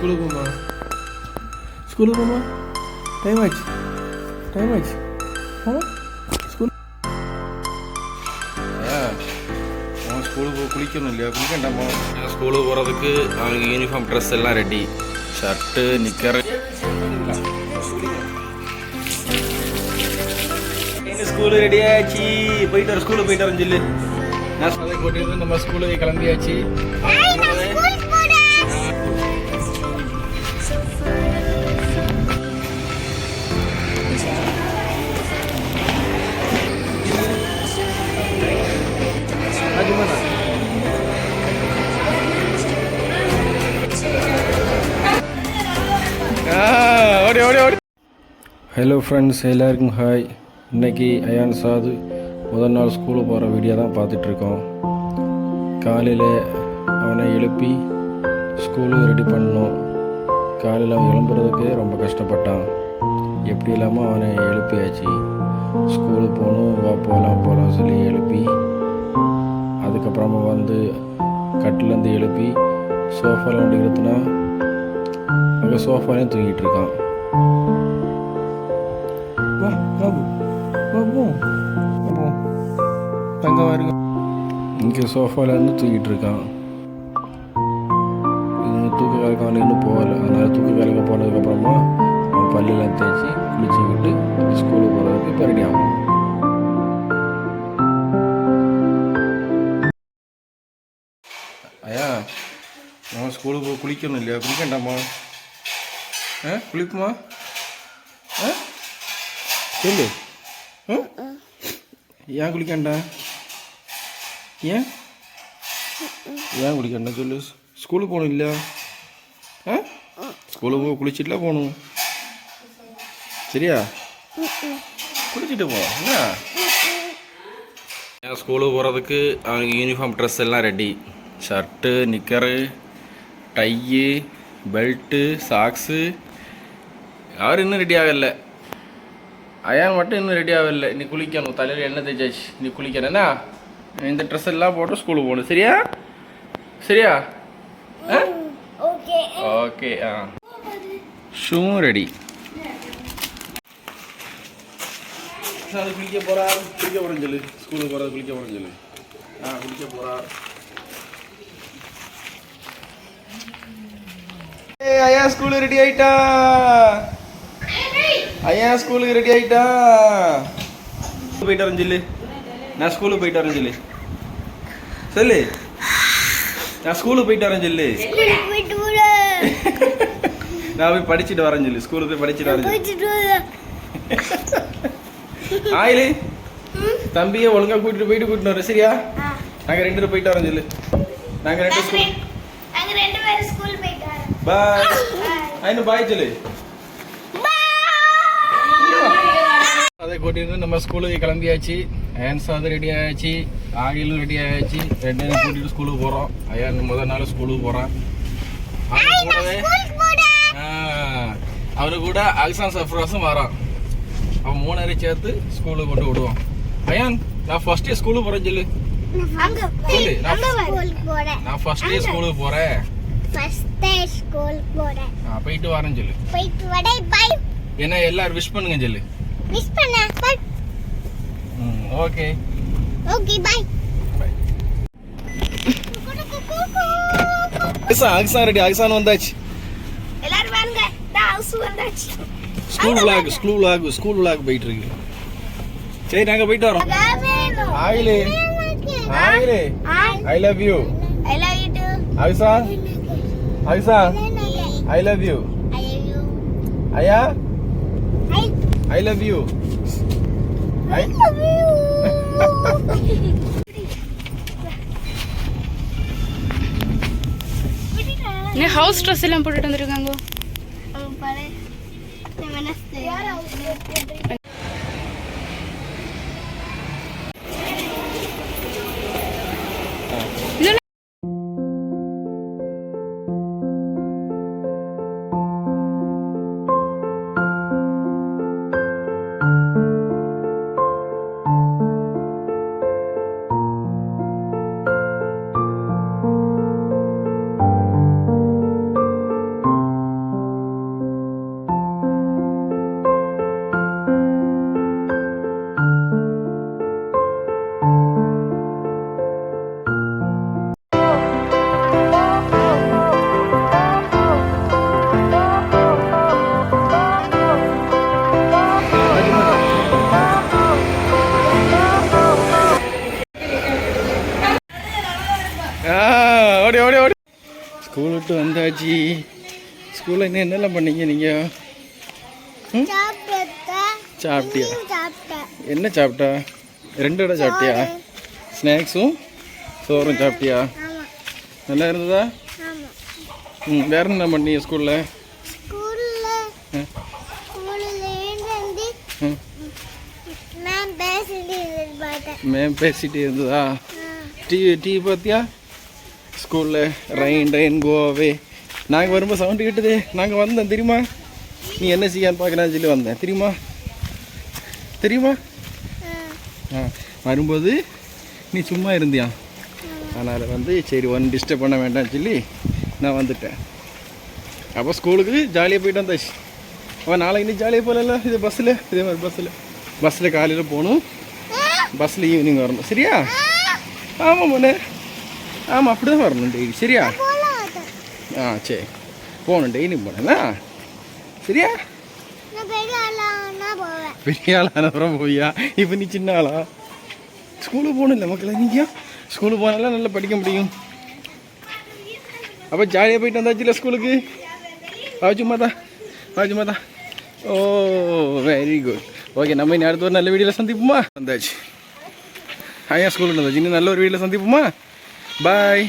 ஸ்கூலுக்கு போமா, ஸ்கூலுக்கு போமா, டைம் ஆச்சு, டைம் ஆச்சு, போமா ஸ்கூல். அவன் ஸ்கூலுக்கு குளிக்கணும் இல்லையா, குளிக்கண்டாமா? ஸ்கூலுக்கு போகிறதுக்கு அவனுக்கு யூனிஃபார்ம் ட்ரெஸ் எல்லாம் ready, shirt knicker. School ready ஆச்சு, போயிட்டு வர, ஸ்கூலுக்கு போயிட்டு வரேன்னு சொல்லு. நான் அதை போட்டு நம்ம ஸ்கூலுக்கு கிளம்பியாச்சு. ஹலோ ஃப்ரெண்ட்ஸ், எல்லாருக்கும் ஹாய். இன்றைக்கி அயான் சாது முதல் நாள் ஸ்கூலுக்கு போகிற வீடியோ தான் பார்த்துட்ருக்கோம். காலையில் அவனை எழுப்பி ஸ்கூலுக்கு ரெடி பண்ணோம். காலையில் அவன் எழும்புறதுக்கு ரொம்ப கஷ்டப்பட்டான். எப்படி இல்லாமல் அவனை எழுப்பியாச்சு. ஸ்கூலுக்கு போகணும், வா போகலாம் சொல்லி எழுப்பி, அதுக்கப்புறமா வந்து கட்டிலேருந்து எழுப்பி சோஃபாவில் கொண்டு இருத்துனா அங்கே சோஃபாலையும் தூங்கிட்டு இருக்கான். வா பாபு, பாபு பாபு தங்க வாருங்க. இங்கே சோஃபாலேருந்து தூங்கிட்டு இருக்கான். தூக்க காலக்கு அவனுக்கு இன்னும் போகலை. அதனால் தூக்க காலக்க போனதுக்கப்புறமா அவன் பல்லெல்லாம் தேய்ச்சி குளிச்சுக்கிட்டு ஸ்கூலுக்கு போகிறதுக்கு இப்போ ரெடி ஆகும். ஐயா, நான் ஸ்கூலுக்கு போய் குளிக்கணும் இல்லையா, குளிக்கண்டாமா? குளிக்குமா? சொல்லு. ஏன் குளிக்கண்டா? ஏன் குளிக்கண்டா சொல்லு. ஸ்கூலுக்கு போகணும் இல்லையா? ஸ்கூலுக்கு போய் குளிச்சுட்டுலாம் போகணும், சரியா? குளிச்சுட்டு போ. என்ன ஸ்கூலுக்கு போகிறதுக்கு அவனுக்கு யூனிஃபார்ம் ட்ரெஸ் எல்லாம் ready, shirt knicker Diu belt socks. யாரும் இன்னும் ரெடி ஆகலை. அயான் மட்டும் இன்னும் ரெடி ஆகலை. நீ குளிக்கணும், தலையில் எண்ணெய் தேய்ச்சாச்சு, நீ குளிக்கணும்னா இந்த ட்ரெஸ் எல்லாம் போட்டு ஸ்கூலுக்கு போகணும், சரியா? சரியா? ஓகே. ஷூவும் ரெடி. குளிக்க போகிறா, குளிக்க போகிறேன்னு சொல்லு. ஸ்கூலுக்கு போகிறது குளிக்க போகிறேன்னு சொல்லு. குளிக்க போகிறா. ஐயா ஸ்கூலுக்கு ரெடி ஆயிட்டா. ஐயா ஸ்கூலுக்கு ரெடி ஆயிட்டா. போயிட்டு வரேன்னு சொல்லு. நான் ஸ்கூலுக்கு போயிட்டு வரேன்னு சொல்லு. சொல்லு, நான் ஸ்கூலுக்கு போயிட்டு வரேன்னு சொல்லு. நான் போய் படிச்சுட்டு வரேன்னு சொல்லு. ஸ்கூலுக்கு போய் படிச்சுட்டு வரேன். ஆயிலே தம்பியை ஒழுங்கா கூட்டிட்டு வரேன், சரியா? நாங்கள் 2 பேரும் போயிட்டு வரேன்னு சொல்லு. நாங்கள் 2 ஸ்கூல் பாய். ஐநூறு பாய் சொல்லு. அதை கூட்டிட்டு நம்ம ஸ்கூலுக்கு கிளம்பியாச்சு. அயான்ஸ் அது ரெடி ஆயாச்சு, ஆகிலும் ரெடி ஆயாச்சு. 2 பேரும் கூட்டிட்டு ஸ்கூலுக்கு போகிறோம். அயான் முதல் நாள் ஸ்கூலுக்கு போகிறான். அவனு கூட அக்ஸான் சஃப்ராஸும் வரான். அவன் 3 பேரையும் சேர்த்து ஸ்கூலுக்கு கொண்டு விடுவான். அயான், நான் ஃபர்ஸ்ட் டே ஸ்கூலுக்கு போகிறேன்னு சொல்லு. நான் ஃபர்ஸ்ட் டே ஸ்கூலுக்கு போகிறேன். போயிட்டு வரேன்னு சொல்லு. என்ன எல்லாரும் விஷ் பண்ணுங்க சொல்லு. Okay bye. Akshan ready. Akshan வந்தாச்சு. எல்லாரும் வாங்க, ஹவுஸ் வந்தாச்சு. ஸ்கூல் vlog போயிட்டு இருக்கு. சரி, நாங்க போயிட்டு வரோம். ஆயிலே I love you. To Akshan. I love you. Aya, I love you. நீ ஹவுஸ் ட்ரெஸ் எல்லாம் போட்டுட்டு வந்திருக்காங்க. ஓடி ஓடி ஓடி. ஸ்கூல் விட்டு வந்தாச்சு. ஸ்கூலில் இன்னும் என்னெல்லாம் பண்ணீங்க நீங்கள்? சாப்பிட்டியா? என்ன சாப்பிட்டா? 2 இடம் சாப்பிட்டியா? ஸ்நாக்ஸும் சோறும் சாப்பிட்டியா? நல்லா இருந்ததா? வேற என்ன பண்ணீங்க ஸ்கூலில்? மேம் பேசிட்டு இருந்ததா? டிவி பார்த்தியா? ஸ்கூலில் ரெயின் கோவே. நாங்கள் வரும்போது சவுண்டு கேட்டது. நாங்கள் வந்தோம் தெரியுமா? நீ என்ன செய்யான்னு பார்க்கலான்னு சொல்லி வந்தேன் தெரியுமா? வரும்போது நீ சும்மா இருந்தியா? அதனால் சரி ஒன் டிஸ்டர்ப் பண்ண வேண்டாம்னு சொல்லி நான் வந்துட்டேன். அப்போ ஸ்கூலுக்கு ஜாலியாக போயிட்டு வந்தாச்சு. அவன் நாளைக்கு நீ ஜாலியாக போகல. இது பஸ்ஸில் இதே மாதிரி பஸ்ஸில் காலையில் போகணும், பஸ்ஸில் ஈவினிங் வரணும். சரியா? ஆமாம் பொண்ணு, ஆமாம் அப்படி தான் வரணும் டெய்லி. சரியா? சரி போகணும், டெய்லி போனேன்னா. சரியா? பெரிய ஆளான அப்புறம் போய்யா? இப்போ நீ சின்ன ஆளா? ஸ்கூலுக்கு போகணும் இல்லை மக்கள். நீங்கள் ஸ்கூலுக்கு போனாலும் நல்லா படிக்க முடியும். அப்போ ஜாலியாக போயிட்டு வந்தாச்சு இல்லை ஸ்கூலுக்கு? சும்மா தான். ஓ வெரி குட். ஓகே, நம்ம இனி அடுத்த ஒரு நல்ல வீடியோவில் சந்திப்போமா? வந்தாச்சு. ஸ்கூலுக்கு வந்தாச்சு. இன்னும் நல்ல ஒரு வீடியோவில் சந்திப்போமா? பாய்.